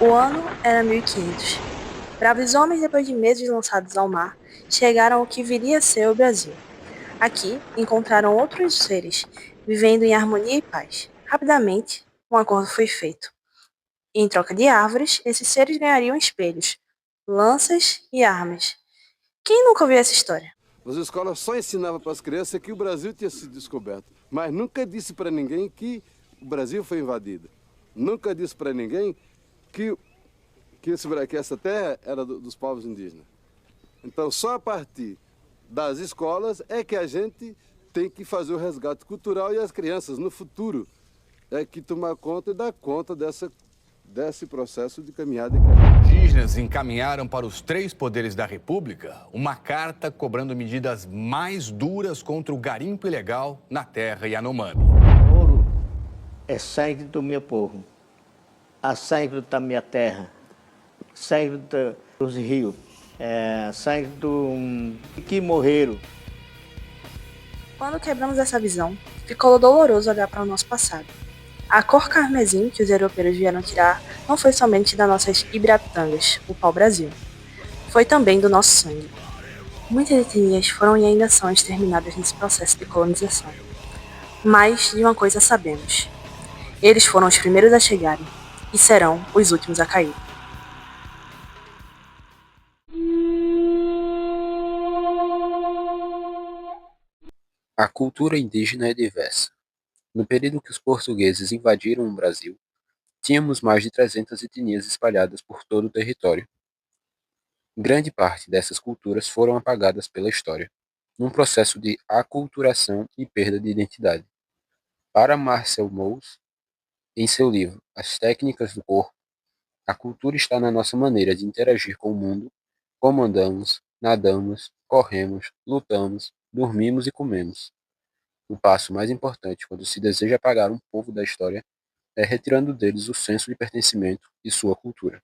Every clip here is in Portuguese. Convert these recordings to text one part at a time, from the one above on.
O ano era 1500. Bravos homens, depois de meses lançados ao mar, chegaram ao que viria a ser o Brasil. Aqui encontraram outros seres, vivendo em harmonia e paz. Rapidamente, um acordo foi feito. Em troca de árvores, esses seres ganhariam espelhos, lanças e armas. Quem nunca ouviu essa história? As escolas só ensinavam para as crianças que o Brasil tinha sido descoberto, mas nunca disse para ninguém que o Brasil foi invadido. Nunca disse para ninguém que, que essa terra era dos povos indígenas. Então, só a partir das escolas é que a gente tem que fazer o resgate cultural e as crianças, no futuro, é que tomar conta e dar conta desse processo de caminhada. Indígenas encaminharam para os três poderes da República uma carta cobrando medidas mais duras contra o garimpo ilegal na terra Yanomami. Ouro é sangue do meu povo, a sangue da minha terra, sangue dos rios, sangue que morreram. Quando quebramos essa visão, ficou doloroso olhar para o nosso passado. A cor carmesim que os europeus vieram tirar não foi somente das nossas ibirapitangas, o pau-brasil. Foi também do nosso sangue. Muitas etnias foram e ainda são exterminadas nesse processo de colonização. Mas de uma coisa sabemos: eles foram os primeiros a chegarem e serão os últimos a cair. A cultura indígena é diversa. No período que os portugueses invadiram o Brasil, tínhamos mais de 300 etnias espalhadas por todo o território. Grande parte dessas culturas foram apagadas pela história, num processo de aculturação e perda de identidade. Para Marcel Mauss, em seu livro As Técnicas do Corpo, a cultura está na nossa maneira de interagir com o mundo, como andamos, nadamos, corremos, lutamos, dormimos e comemos. O passo mais importante quando se deseja apagar um povo da história é retirando deles o senso de pertencimento e sua cultura.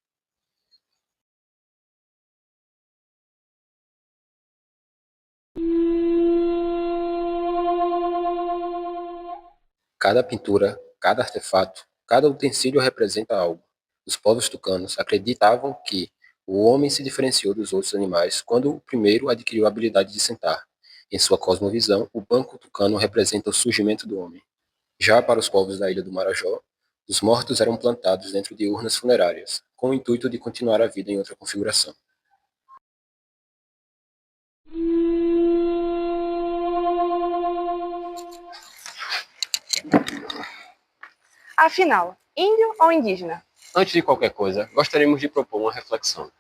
Cada pintura, cada artefato, cada utensílio representa algo. Os povos tucanos acreditavam que o homem se diferenciou dos outros animais quando o primeiro adquiriu a habilidade de sentar. Em sua cosmovisão, o banco tucano representa o surgimento do homem. Já para os povos da ilha do Marajó, os mortos eram plantados dentro de urnas funerárias, com o intuito de continuar a vida em outra configuração. Afinal, índio ou indígena? Antes de qualquer coisa, gostaríamos de propor uma reflexão.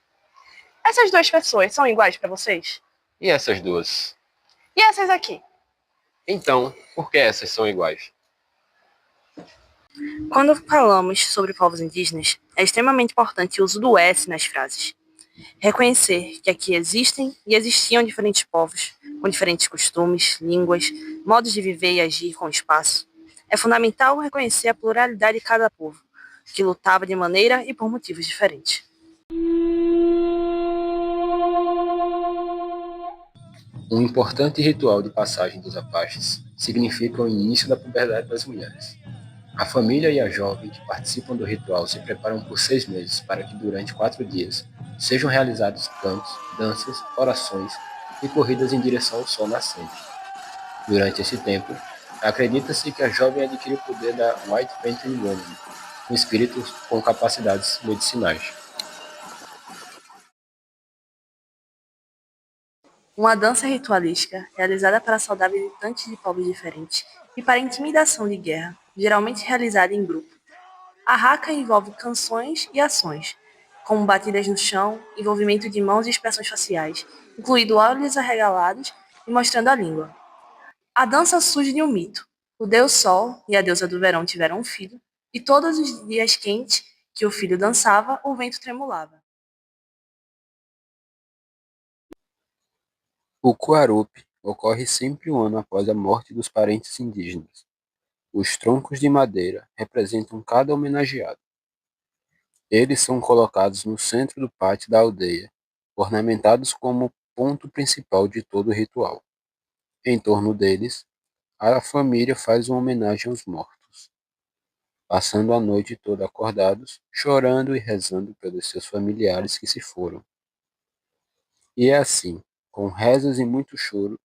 Essas duas pessoas são iguais para vocês? E essas duas? E essas aqui? Então, por que essas são iguais? Quando falamos sobre povos indígenas, é extremamente importante o uso do S nas frases. Reconhecer que aqui existem e existiam diferentes povos, com diferentes costumes, línguas, modos de viver e agir com o espaço. É fundamental reconhecer a pluralidade de cada povo, que lutava de maneira e por motivos diferentes. Um importante ritual de passagem dos Apaches significa o início da puberdade das mulheres. A família e a jovem que participam do ritual se preparam por 6 meses para que durante 4 dias sejam realizados cantos, danças, orações e corridas em direção ao sol nascente. Durante esse tempo, acredita-se que a jovem adquire o poder da White Painted Woman, um espírito com capacidades medicinais. Uma dança ritualística realizada para saudar visitantes de povos diferentes e para intimidação de guerra, geralmente realizada em grupo. A haka envolve canções e ações, como batidas no chão, envolvimento de mãos e expressões faciais, incluindo olhos arregalados e mostrando a língua. A dança surge de um mito. O deus Sol e a deusa do verão tiveram um filho, e todos os dias quentes que o filho dançava, o vento tremulava. O Kuarup ocorre sempre um ano após a morte dos parentes indígenas. Os troncos de madeira representam cada homenageado. Eles são colocados no centro do pátio da aldeia, ornamentados como ponto principal de todo o ritual. Em torno deles, a família faz uma homenagem aos mortos. passando a noite toda acordados, chorando e rezando pelos seus familiares que se foram. E é assim, com rezas e muito choro,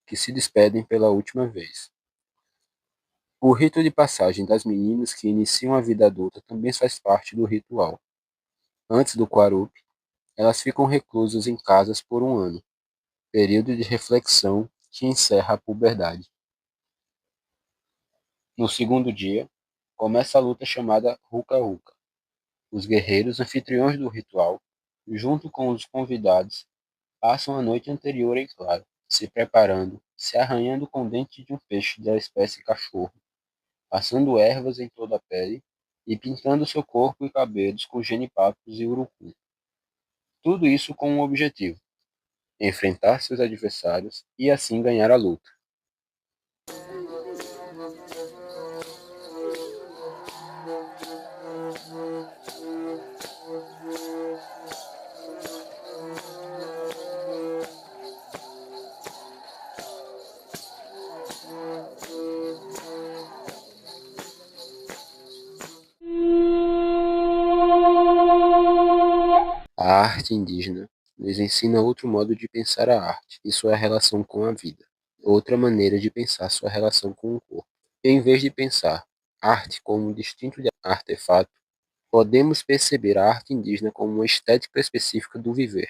que se despedem pela última vez. O rito de passagem das meninas que iniciam a vida adulta também faz parte do ritual. Antes do Quarup, elas ficam reclusas em casas por um ano, período de reflexão que encerra a puberdade. No segundo dia, começa a luta chamada Ruka Ruka. Os guerreiros anfitriões do ritual, junto com os convidados, passam a noite anterior em claro, se preparando, se arranhando com o dente de um peixe da espécie cachorro, passando ervas em toda a pele e pintando seu corpo e cabelos com genipapos e urucum. Tudo isso com um objetivo: enfrentar seus adversários e assim ganhar a luta. A arte indígena nos ensina outro modo de pensar a arte e sua relação com a vida, outra maneira de pensar sua relação com o corpo. Em vez de pensar arte como um distinto de artefato, podemos perceber a arte indígena como uma estética específica do viver.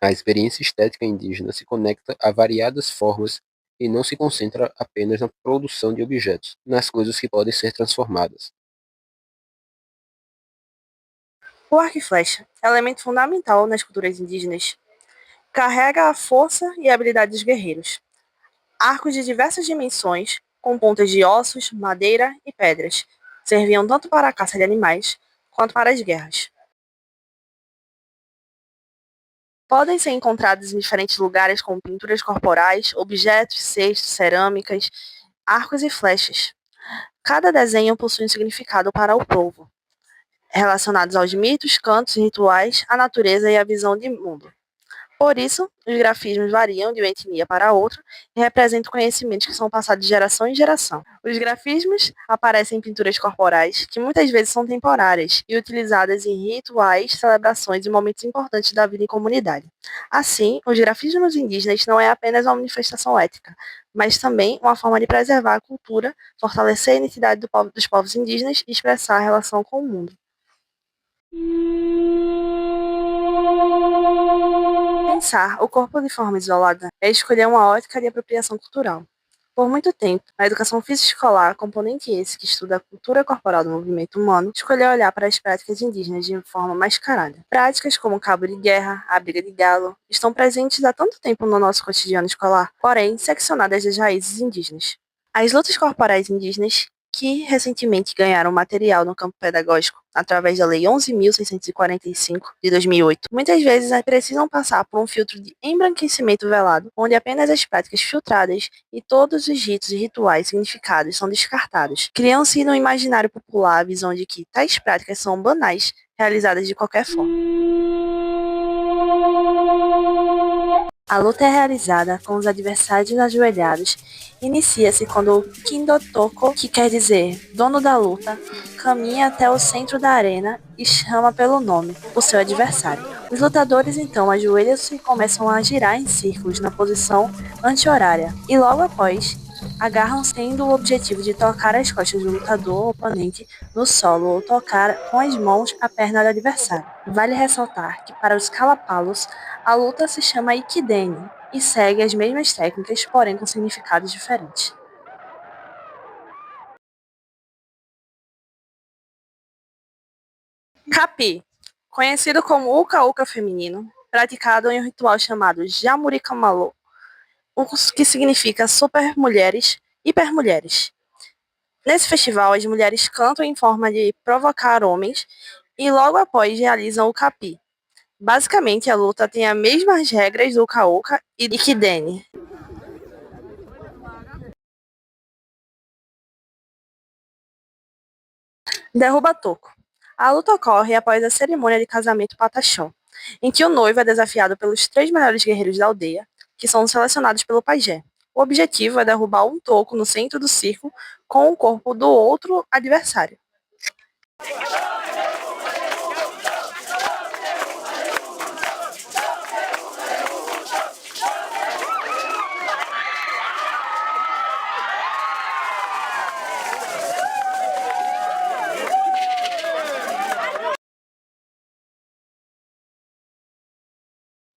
A experiência estética indígena se conecta a variadas formas e não se concentra apenas na produção de objetos, nas coisas que podem ser transformadas. O arco e flecha, elemento fundamental nas culturas indígenas, carrega a força e a habilidade dos guerreiros. Arcos de diversas dimensões, com pontas de ossos, madeira e pedras, serviam tanto para a caça de animais quanto para as guerras. Podem ser encontrados em diferentes lugares como pinturas corporais, objetos, cestos, cerâmicas, arcos e flechas. Cada desenho possui um significado para o povo, relacionados aos mitos, cantos, rituais, à natureza e à visão de mundo. Por isso, os grafismos variam de uma etnia para outra e representam conhecimentos que são passados de geração em geração. Os grafismos aparecem em pinturas corporais, que muitas vezes são temporárias e utilizadas em rituais, celebrações e momentos importantes da vida em comunidade. Assim, os grafismos indígenas não é apenas uma manifestação ética, mas também uma forma de preservar a cultura, fortalecer a identidade dos povos indígenas e expressar a relação com o mundo. Pensar o corpo de forma isolada é escolher uma ótica de apropriação cultural. Por muito tempo, a educação física escolar, componente esse que estuda a cultura corporal do movimento humano, escolheu olhar para as práticas indígenas de forma mascarada. Práticas como o cabo de guerra, a briga de galo, estão presentes há tanto tempo no nosso cotidiano escolar, porém seccionadas das raízes indígenas. As lutas corporais indígenas, que recentemente ganharam material no campo pedagógico através da Lei 11.645 de 2008, muitas vezes precisam passar por um filtro de embranquecimento velado, onde apenas as práticas filtradas e todos os ritos e rituais significados são descartados. Criam-se no imaginário popular a visão de que tais práticas são banais, realizadas de qualquer forma. A luta é realizada com os adversários ajoelhados. Inicia-se quando o Kindotoko, que quer dizer dono da luta, caminha até o centro da arena e chama pelo nome o seu adversário. Os lutadores então ajoelham-se e começam a girar em círculos na posição anti-horária e logo após agarram-se tendo o objetivo de tocar as costas do lutador oponente no solo ou tocar com as mãos a perna do adversário. Vale ressaltar que para os Kalapalos, a luta se chama Ikideni e segue as mesmas técnicas, porém com significados diferentes. Capi, conhecido como Uka-Uka feminino, praticado em um ritual chamado Jamurikamalô, o que significa super mulheres, hipermulheres. Nesse festival, as mulheres cantam em forma de provocar homens e logo após realizam o Capi. Basicamente, a luta tem as mesmas regras do Uka-Uka e Ikideni. Derruba toco. A luta ocorre após a cerimônia de casamento pataxó, em que o noivo é desafiado pelos 3 melhores guerreiros da aldeia, que são selecionados pelo pajé. O objetivo é derrubar um toco no centro do círculo com o corpo do outro adversário.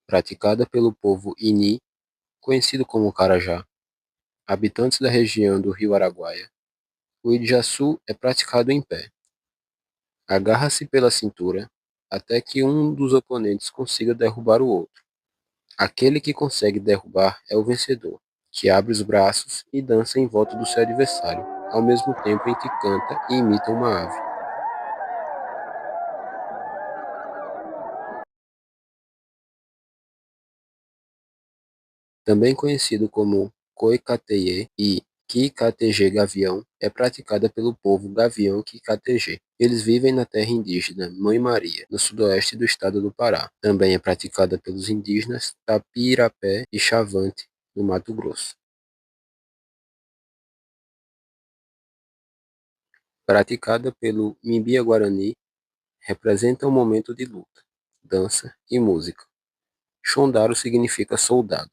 Praticada pelo povo Ini, conhecido como Carajá, habitantes da região do Rio Araguaia. O Ijaçu é praticado em pé. Agarra-se pela cintura até que um dos oponentes consiga derrubar o outro. Aquele que consegue derrubar é o vencedor, que abre os braços e dança em volta do seu adversário, ao mesmo tempo em que canta e imita uma ave. Também conhecido como Koikateye e Kikatg Gavião, é praticada pelo povo Gavião Kikatg. Eles vivem na terra indígena Mãe Maria, no sudoeste do estado do Pará. Também é praticada pelos indígenas Tapirapé e Chavante, no Mato Grosso. Praticada pelo Mimbia Guarani, representa um momento de luta, dança e música. Xondaro significa soldado.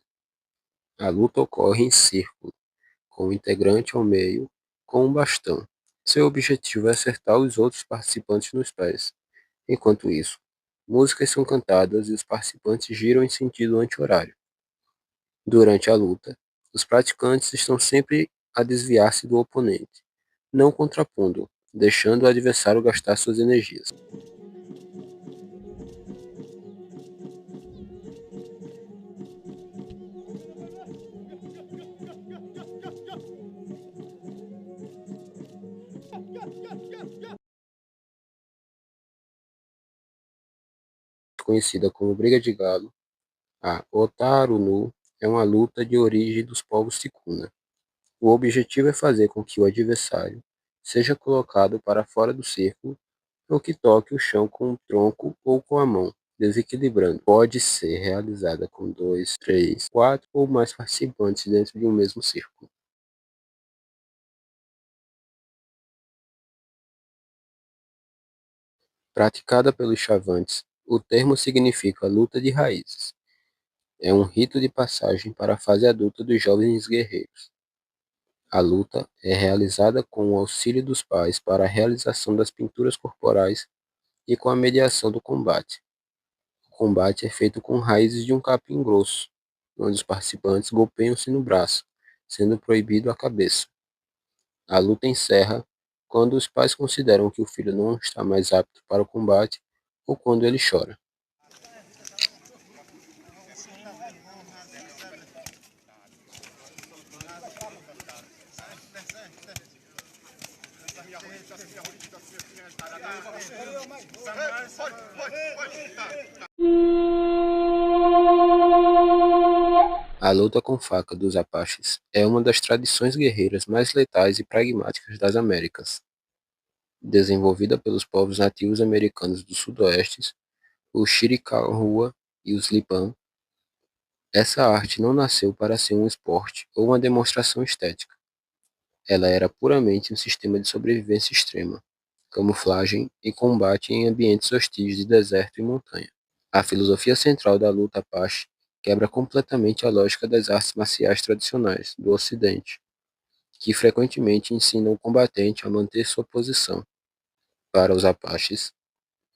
A luta ocorre em círculo, com o integrante ao meio, com um bastão. Seu objetivo é acertar os outros participantes nos pés. Enquanto isso, músicas são cantadas e os participantes giram em sentido anti-horário. Durante a luta, os praticantes estão sempre a desviar-se do oponente, não contrapondo, deixando o adversário gastar suas energias. Conhecida como Briga de Galo, a Otarunu é uma luta de origem dos povos ticuna. O objetivo é fazer com que o adversário seja colocado para fora do círculo ou que toque o chão com o tronco ou com a mão, desequilibrando. Pode ser realizada com 2, 3, 4 ou mais participantes dentro de um mesmo círculo. Praticada pelos chavantes, o termo significa luta de raízes. É um rito de passagem para a fase adulta dos jovens guerreiros. A luta é realizada com o auxílio dos pais para a realização das pinturas corporais e com a mediação do combate. O combate é feito com raízes de um capim grosso, onde os participantes golpeiam-se no braço, sendo proibido a cabeça. A luta encerra quando os pais consideram que o filho não está mais apto para o combate ou quando ele chora. A luta com faca dos Apaches é uma das tradições guerreiras mais letais e pragmáticas das Américas. Desenvolvida pelos povos nativos americanos do Sudoeste, os Chiricahua e os Lipan, essa arte não nasceu para ser um esporte ou uma demonstração estética. Ela era puramente um sistema de sobrevivência extrema, camuflagem e combate em ambientes hostis de deserto e montanha. A filosofia central da luta Apache quebra completamente a lógica das artes marciais tradicionais do Ocidente, que frequentemente ensinam o combatente a manter sua posição. Para os Apaches,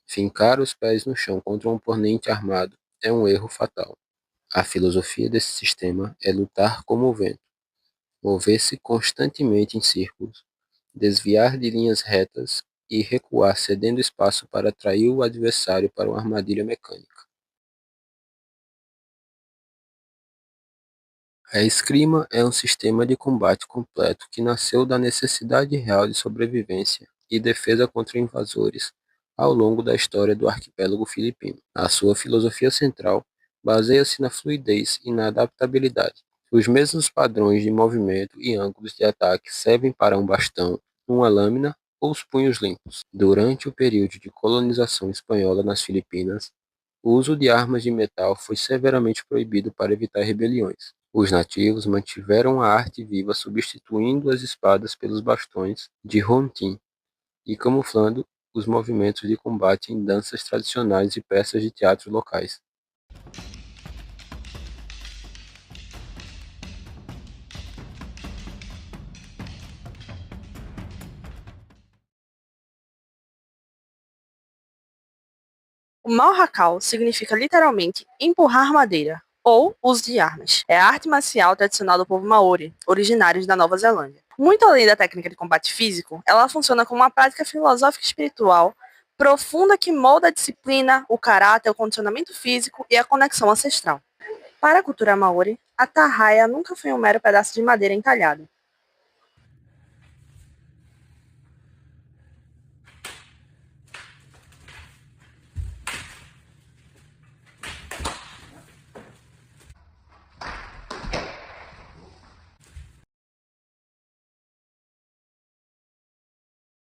fincar os pés no chão contra um oponente armado é um erro fatal. A filosofia desse sistema é lutar como o vento, mover-se constantemente em círculos, desviar de linhas retas e recuar cedendo espaço para atrair o adversário para uma armadilha mecânica. A esgrima é um sistema de combate completo que nasceu da necessidade real de sobrevivência e defesa contra invasores ao longo da história do arquipélago filipino. A sua filosofia central baseia-se na fluidez e na adaptabilidade. Os mesmos padrões de movimento e ângulos de ataque servem para um bastão, uma lâmina ou os punhos limpos. Durante o período de colonização espanhola nas Filipinas, o uso de armas de metal foi severamente proibido para evitar rebeliões. Os nativos mantiveram a arte viva substituindo as espadas pelos bastões de Hontin e camuflando os movimentos de combate em danças tradicionais e peças de teatro locais. O Malhakal significa literalmente empurrar madeira ou uso de armas. É a arte marcial tradicional do povo Maori, originários da Nova Zelândia. Muito além da técnica de combate físico, ela funciona como uma prática filosófica e espiritual profunda que molda a disciplina, o caráter, o condicionamento físico e a conexão ancestral. Para a cultura Maori, a tarraia nunca foi um mero pedaço de madeira entalhado.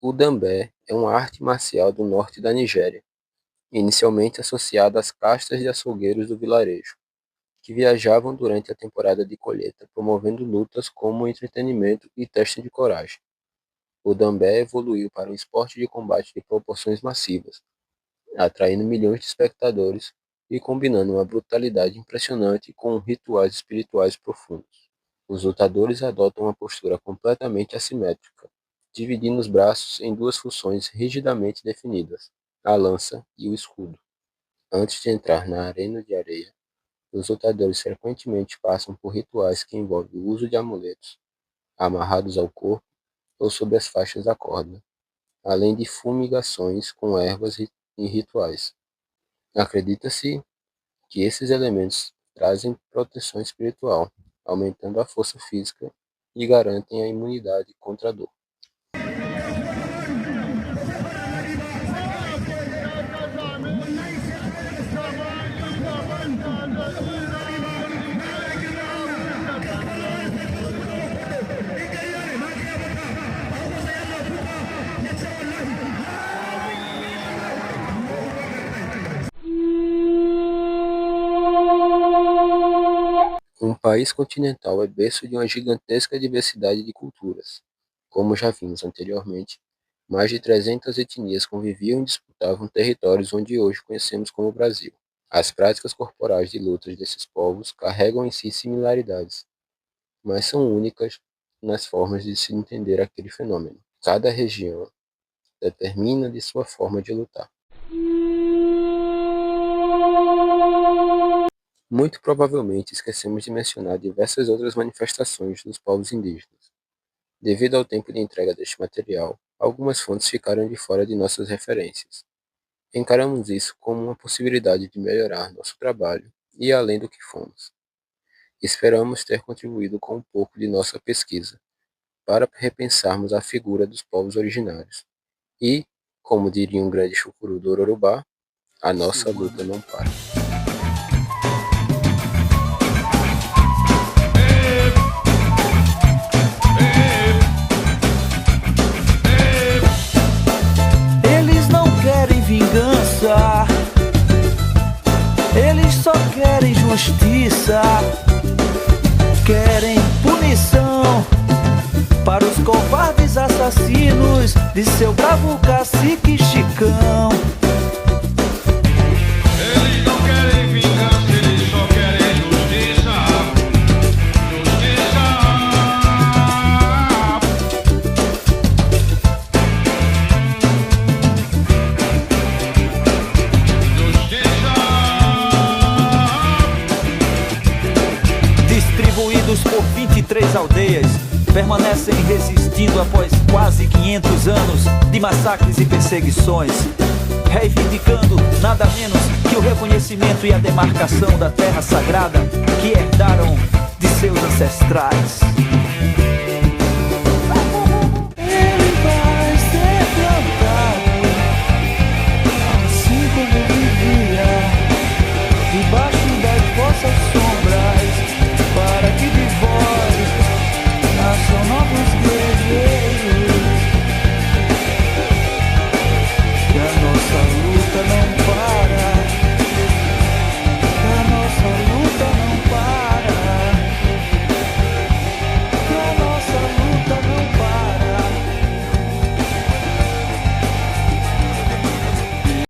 O dambé é uma arte marcial do norte da Nigéria, inicialmente associada às castas de açougueiros do vilarejo, que viajavam durante a temporada de colheita, promovendo lutas como entretenimento e teste de coragem. O dambé evoluiu para um esporte de combate de proporções massivas, atraindo milhões de espectadores e combinando uma brutalidade impressionante com rituais espirituais profundos. Os lutadores adotam uma postura completamente assimétrica, dividindo os braços em duas funções rigidamente definidas, a lança e o escudo. Antes de entrar na arena de areia, os lutadores frequentemente passam por rituais que envolvem o uso de amuletos, amarrados ao corpo ou sobre as faixas da corda, além de fumigações com ervas e rituais. Acredita-se que esses elementos trazem proteção espiritual, aumentando a força física e garantem a imunidade contra a dor. Um país continental é berço de uma gigantesca diversidade de culturas. Como já vimos anteriormente, mais de 300 etnias conviviam e disputavam territórios onde hoje conhecemos como Brasil. As práticas corporais de lutas desses povos carregam em si similaridades, mas são únicas nas formas de se entender aquele fenômeno. Cada região determina de sua forma de lutar. Muito provavelmente esquecemos de mencionar diversas outras manifestações dos povos indígenas. Devido ao tempo de entrega deste material, algumas fontes ficaram de fora de nossas referências. Encaramos isso como uma possibilidade de melhorar nosso trabalho e ir além do que fomos. Esperamos ter contribuído com um pouco de nossa pesquisa para repensarmos a figura dos povos originários. E, como diria um grande chucuru do Urubá, a nossa luta não para. Eles não querem vingança, eles só querem justiça, querem punição para os covardes assassinos de seu bravo cacique Chicão. Eles não querem vingança, eles só querem justiça. Distribuídos por 23 aldeias, permanecem resistindo após quase 500 anos de massacres e perseguições, reivindicando nada menos que o reconhecimento e a demarcação da terra sagrada que herdaram de seus ancestrais.